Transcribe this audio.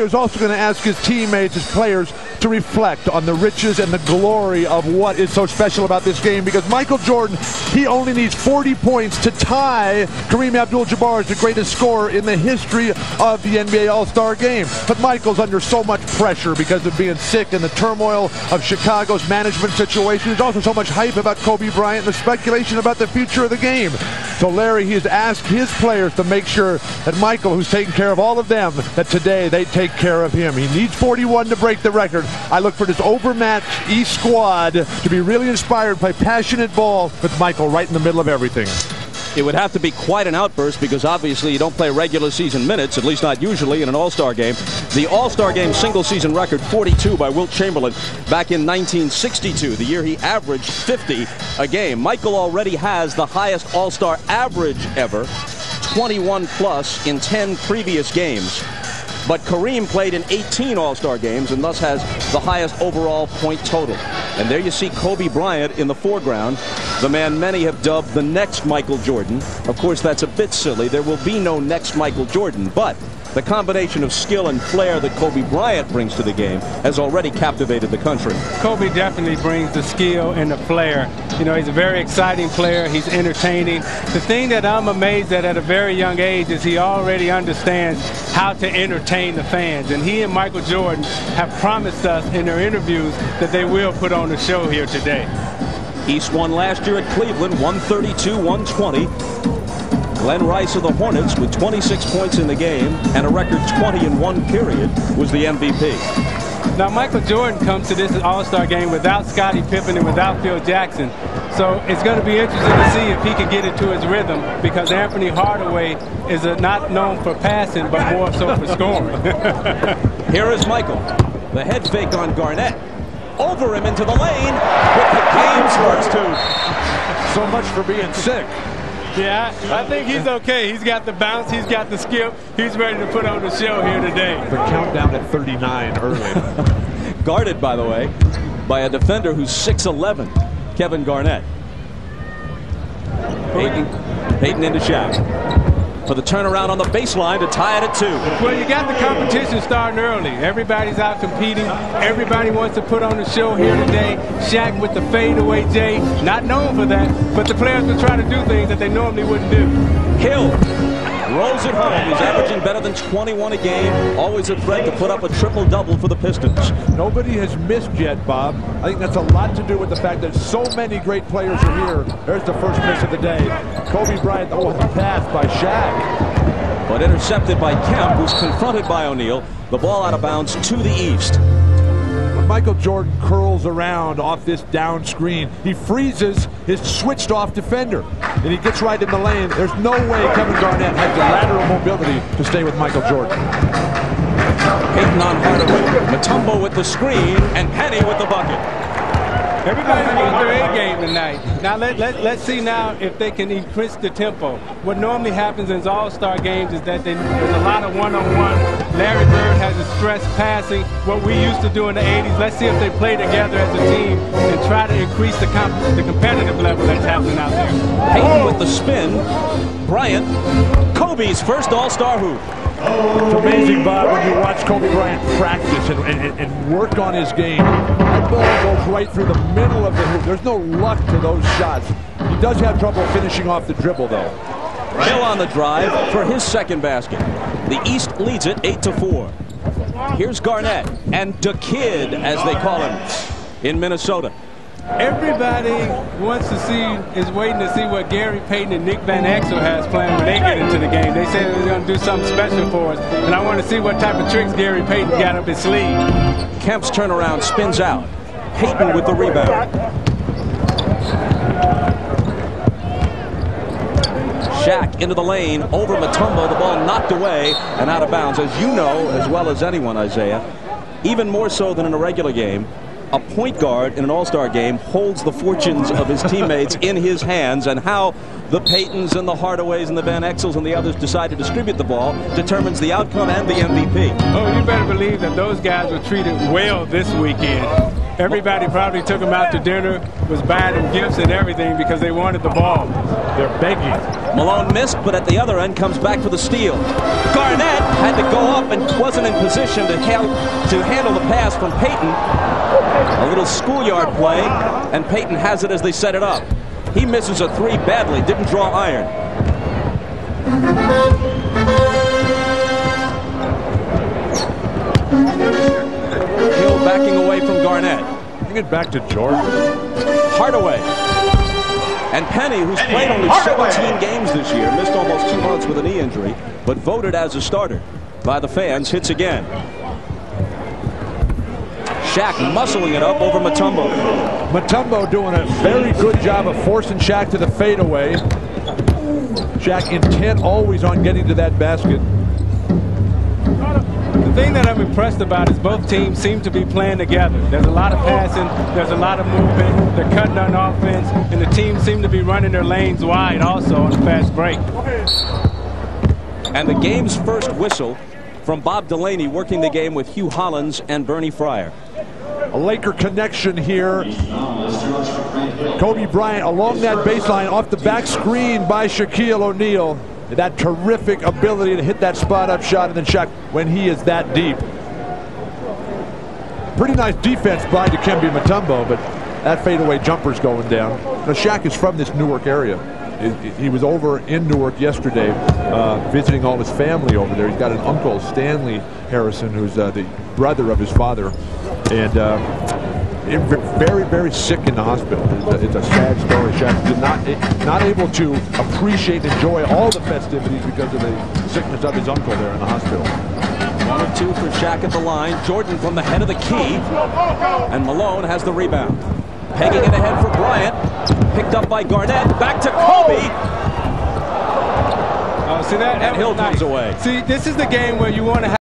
Larry was also going to ask his teammates, his players, to reflect on the riches and the glory of what is so special about this game, because Michael Jordan, he only needs 40 points to tie Kareem Abdul-Jabbar as the greatest scorer in the history of the NBA All-Star Game. But Michael's under so much pressure because of being sick and the turmoil of Chicago's management situation. There's also so much hype about Kobe Bryant and the speculation about the future of the game. So Larry, he has asked his players to make sure that Michael, who's taking care of all of them, that today they take care of him. He needs 41 to break the record. I look for this overmatched East squad to be really inspired, play passionate ball with Michael right in the middle of everything. It would have to be quite an outburst, because obviously you don't play regular season minutes, at least not usually, in an All-Star game. The All-Star game single season record, 42 by Wilt Chamberlain back in 1962, the year he averaged 50 a game. Michael already has the highest All-Star average ever, 21 plus in 10 previous games. But Kareem played in 18 All-Star games and thus has the highest overall point total. And there you see Kobe Bryant in the foreground, the man many have dubbed the next Michael Jordan. Of course, that's a bit silly. There will be no next Michael Jordan, but the combination of skill and flair that Kobe Bryant brings to the game has already captivated the country. Kobe definitely brings the skill and the flair. You know, he's a very exciting player. He's entertaining. The thing that I'm amazed at a very young age is he already understands how to entertain the fans. And he and Michael Jordan have promised us in their interviews that they will put on the show here today. East won last year at Cleveland, 132-120. Glenn Rice of the Hornets, with 26 points in the game and a record 20 in one period, was the MVP. Now, Michael Jordan comes to this All-Star game without Scottie Pippen and without Phil Jackson. So it's going to be interesting to see if he can get into his rhythm, because Anthony Hardaway is not known for passing, but more so for scoring. Here is Michael. The head fake on Garnett. Over him into the lane with the game's first two. So much for being sick. Yeah, I think he's okay. He's got the bounce, he's got the skip. He's ready to put on the show here today. The countdown at 39 early. Guarded, by the way, by a defender who's 6'11", Kevin Garnett. Payton into Shaq for the turnaround on the baseline to tie it at 2. Well, you got the competition starting early. Everybody's out competing. Everybody wants to put on the show here today. Shaq with the fadeaway J, not known for that, but the players will try to do things that they normally wouldn't do. Hill rolls it home. He's averaging better than 21 a game. Always a threat to put up a triple-double for the Pistons. Nobody has missed yet, Bob. I think that's a lot to do with the fact that so many great players are here. There's the first miss of the day. Kobe Bryant, the pass by Shaq. But intercepted by Kemp, who's confronted by O'Neal. The ball out of bounds to the east. When Michael Jordan curls around off this down screen, he freezes his switched-off defender. And he gets right in the lane. There's no way Kevin Garnett has the lateral mobility to stay with Michael Jordan. Payton on Hardaway. Mutombo with the screen, and Penny with the bucket. Everybody's on their A game tonight. Now let's see now if they can increase the tempo. What normally happens in All-Star games is that there's a lot of one-on-one. Larry Bird has a stress passing, what we used to do in the 80s. Let's see if they play together as a team and try to increase the competitive level that's happening out there. Payton with the spin. Bryant, Kobe's first All-Star hoop. It's amazing, Bob, when you watch Kobe Bryant practice and work on his game. That ball goes right through the middle of the hoop. There's no luck to those shots. He does have trouble finishing off the dribble, though. Hill on the drive for his second basket. The East leads it 8-4. Here's Garnett and the Kid, as they call him, in Minnesota. Everybody is waiting to see what Gary Payton and Nick Van Exel has planned when they get into the game. They say they're going to do something special for us, and I want to see what type of tricks Gary Payton got up his sleeve. Kemp's turnaround spins out. Payton with the rebound. Shaq into the lane, over Mutombo, the ball knocked away and out of bounds. As you know as well as anyone, Isaiah, even more so than in a regular game, a point guard in an All-Star game holds the fortunes of his teammates in his hands, and how the Paytons and the Hardaways and the Van Exels and the others decide to distribute the ball determines the outcome and the MVP. Oh, you better believe that those guys were treated well this weekend. Everybody probably took him out to dinner, was buying him gifts and everything because they wanted the ball. They're begging. Malone missed, but at the other end comes back for the steal. Garnett had to go up and wasn't in position to handle the pass from Payton. A little schoolyard play, and Payton has it as they set it up. He misses a three badly, didn't draw iron. Hill backing away from Garnett. Bring it back to Jordan. Hardaway. And Penny, who's played only 17 games this year, missed almost 2 months with a knee injury, but voted as a starter by the fans, hits again. Shaq muscling it up over Mutombo. Mutombo doing a very good job of forcing Shaq to the fadeaway. Shaq intent always on getting to that basket. The thing that I'm impressed about is both teams seem to be playing together. There's a lot of passing, there's a lot of movement, they're cutting on offense, and the teams seem to be running their lanes wide also on the fast break. And the game's first whistle from Bob Delaney, working the game with Hugh Hollins and Bernie Fryer. A Laker connection here. Kobe Bryant along that baseline off the back screen by Shaquille O'Neal. That terrific ability to hit that spot-up shot, and then Shaq when he is that deep. Pretty nice defense by Dikembe Mutombo, but that fadeaway jumper's going down. Now, Shaq is from this Newark area. He was over in Newark yesterday visiting all his family over there. He's got an uncle, Stanley Harrison, who's the brother of his father, and very, very sick in the hospital. It's a sad story. Shaq did not able to appreciate and enjoy all the festivities because of the sickness of his uncle there in the hospital. 1 of 2 for Shaq at the line. Jordan from the head of the key, and Malone has the rebound. Pegging it ahead for Bryant. Picked up by Garnett. Back to Kobe. See that? And Hill comes away. See, this is the game where you want to have